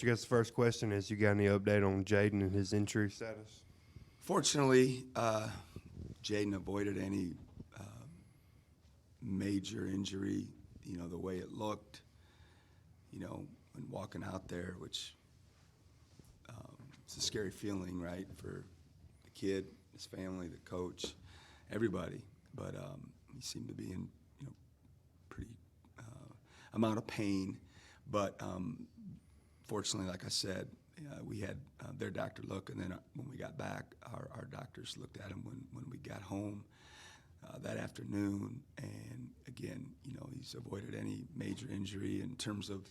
I guess the first question is, you got any update on Jaden and his injury status? Fortunately, Jaden avoided any major injury, the way it looked, when walking out there, which it's a scary feeling, right, for the kid, his family, the coach, everybody. But he seemed to be in, pretty amount of pain. But fortunately, like I said, we had their doctor look, and then when we got back, our doctors looked at him when we got home that afternoon. And again, he's avoided any major injury in terms of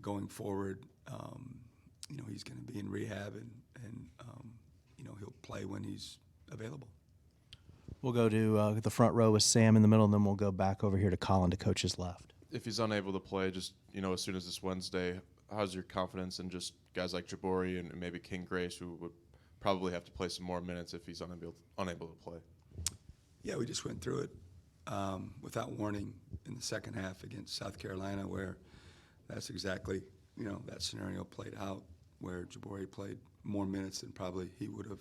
going forward. He's going to be in rehab, and he'll play when he's available. We'll go to the front row with Sam in the middle, and then we'll go back over here to Colin to coach's left. If he's unable to play, just as soon as this Wednesday, how's your confidence in just guys like Jabori and maybe King Grace, who would probably have to play some more minutes if he's unable to play? Yeah, we just went through it without warning in the second half against South Carolina, where that's exactly that scenario played out, where Jabori played more minutes than probably he would have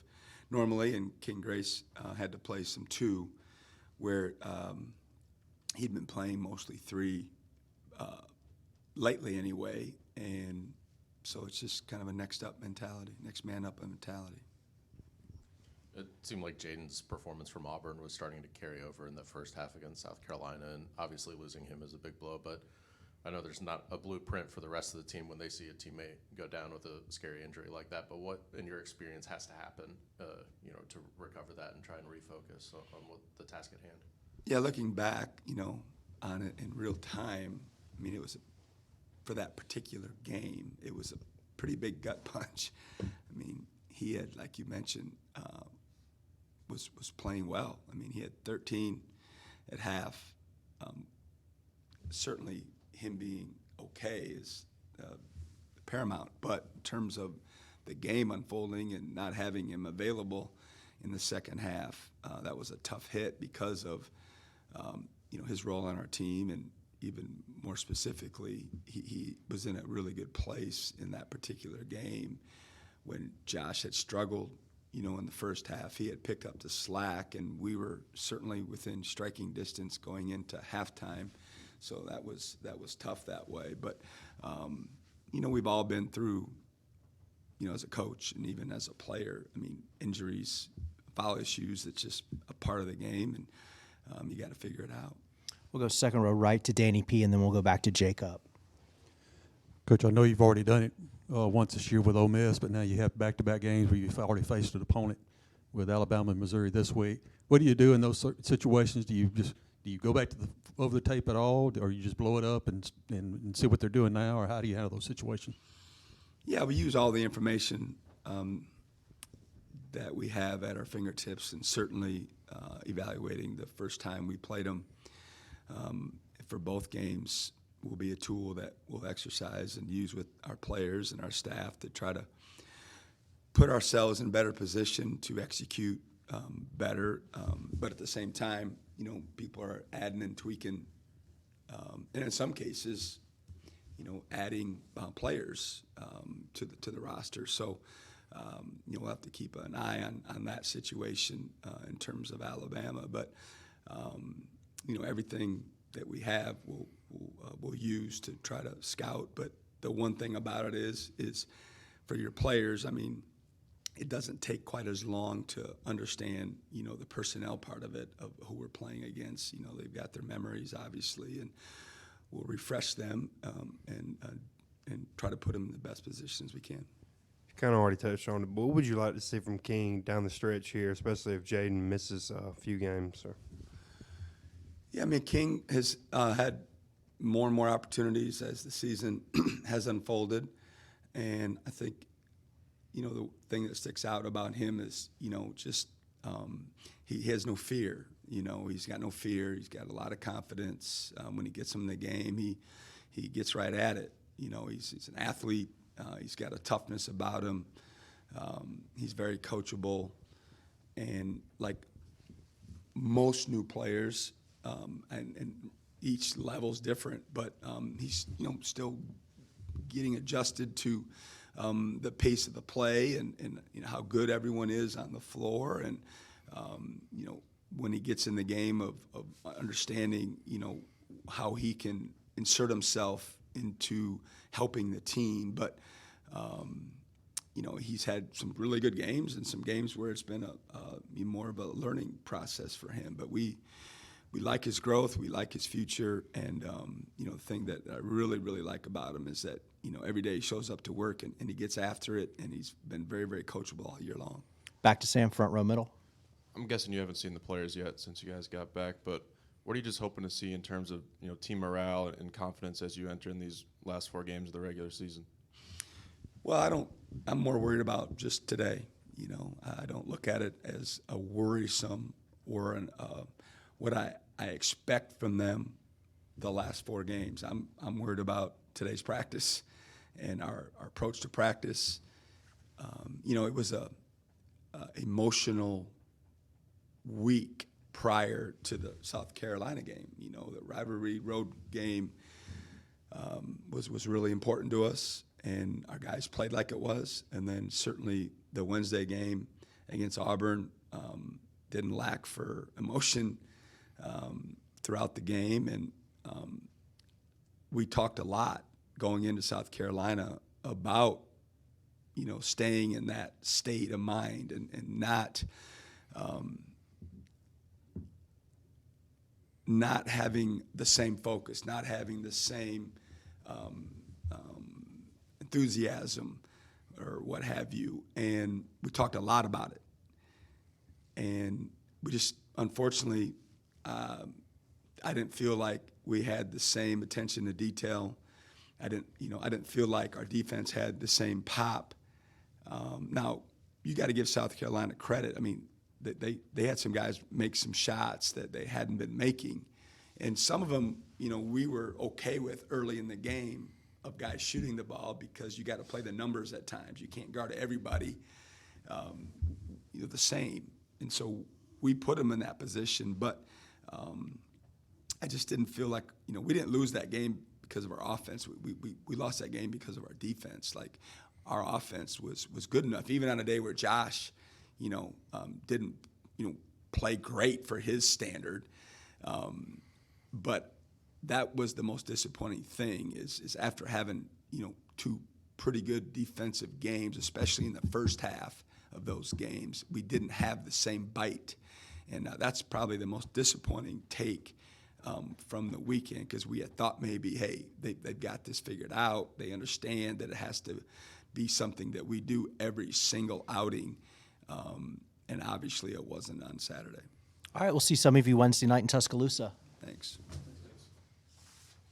normally, and King Grace had to play some two, where he'd been playing mostly three lately anyway, and so it's just kind of a next man up mentality. It seemed like Jaden's performance from Auburn was starting to carry over in the first half against South Carolina, and obviously losing him is a big blow, but I know there's not a blueprint for the rest of the team when they see a teammate go down with a scary injury like that, but what, in your experience, has to happen to recover that and try and refocus on what the task at hand? Yeah, looking back, on it in real time, it was for that particular game, it was a pretty big gut punch. He had, like you mentioned, was playing well. He had 13 at half. Certainly, him being okay is paramount. But in terms of the game unfolding and not having him available in the second half, that was a tough hit because of his role on our team, and even more specifically, he was in a really good place in that particular game when Josh had struggled. In the first half, he had picked up the slack, and we were certainly within striking distance going into halftime. So that was tough that way. But we've all been through, as a coach and even as a player. Injuries, foul issues. It's just a part of the game, and you got to figure it out. We'll go second row right to Danny P, and then we'll go back to Jacob. Coach, I know you've already done it once this year with Ole Miss, but now you have back-to-back games where you've already faced an opponent with Alabama and Missouri this week. What do you do in those situations? Do you go back to over the tape at all, or you just blow it up and see what they're doing now, or how do you handle those situations? Yeah, we use all the information that we have at our fingertips, and certainly evaluating the first time we played them for both games will be a tool that we'll exercise and use with our players and our staff to try to put ourselves in better position to execute better. But at the same time, people are adding and tweaking, and in some cases, adding players to the roster. So we'll have to keep an eye on that situation in terms of Alabama. But everything that we have we'll use to try to scout. But the one thing about it is for your players, it doesn't take quite as long to understand, the personnel part of it, of who we're playing against. They've got their memories, obviously, and we'll refresh them and try to put them in the best positions we can. You kind of already touched on it, but what would you like to see from King down the stretch here, especially if Jaden misses a few games? Or? Yeah, King has had more and more opportunities as the season has unfolded, and I think the thing that sticks out about him is just he has no fear. He's got no fear. He's got a lot of confidence. When he gets in the game, he gets right at it. He's an athlete. He's got a toughness about him. He's very coachable, and like most new players, and each level's different, but he's still getting adjusted to the pace of the play and you know, how good everyone is on the floor. And, you know, when he gets in the game of understanding, you know, how he can insert himself into helping the team. But, you know, he's had some really good games and some games where it's been more of a learning process for him. But we like his growth, we like his future, and you know, the thing that I really, really like about him is that, you know, every day he shows up to work and he gets after it, and he's been very, very coachable all year long. Back to Sam, front row middle. I'm guessing you haven't seen the players yet since you guys got back, but what are you just hoping to see in terms of, you know, team morale and confidence as you enter in these last 4 games of the regular season? Well, I'm more worried about just today. You know, I don't look at it as a worrisome or what I expect from them the last 4 games. I'm worried about today's practice and our approach to practice. You know, it was a emotional week prior to the South Carolina game. You know, the rivalry road game was really important to us, and our guys played like it was. And then certainly the Wednesday game against Auburn didn't lack for emotion throughout the game. And we talked a lot going into South Carolina about, you know, staying in that state of mind and not having the same focus, not having the same enthusiasm or what have you. And we talked a lot about it. And we just, unfortunately, I didn't feel like we had the same attention to detail. I didn't feel like our defense had the same pop. Now, you got to give South Carolina credit. I mean, they had some guys make some shots that they hadn't been making. And some of them, you know, we were okay with early in the game of guys shooting the ball because you got to play the numbers at times. You can't guard everybody, you know, the same. And so we put them in that position. But I just didn't feel like, you know, we didn't lose that game because of our offense. We lost that game because of our defense. Like, our offense was good enough, even on a day where Josh, you know, didn't, you know, play great for his standard. But that was the most disappointing thing is after having, you know, 2 pretty good defensive games, especially in the first half of those games, we didn't have the same bite. And that's probably the most disappointing take from the weekend, because we had thought maybe, hey, they've got this figured out. They understand that it has to be something that we do every single outing. And obviously it wasn't on Saturday. All right, we'll see some of you Wednesday night in Tuscaloosa.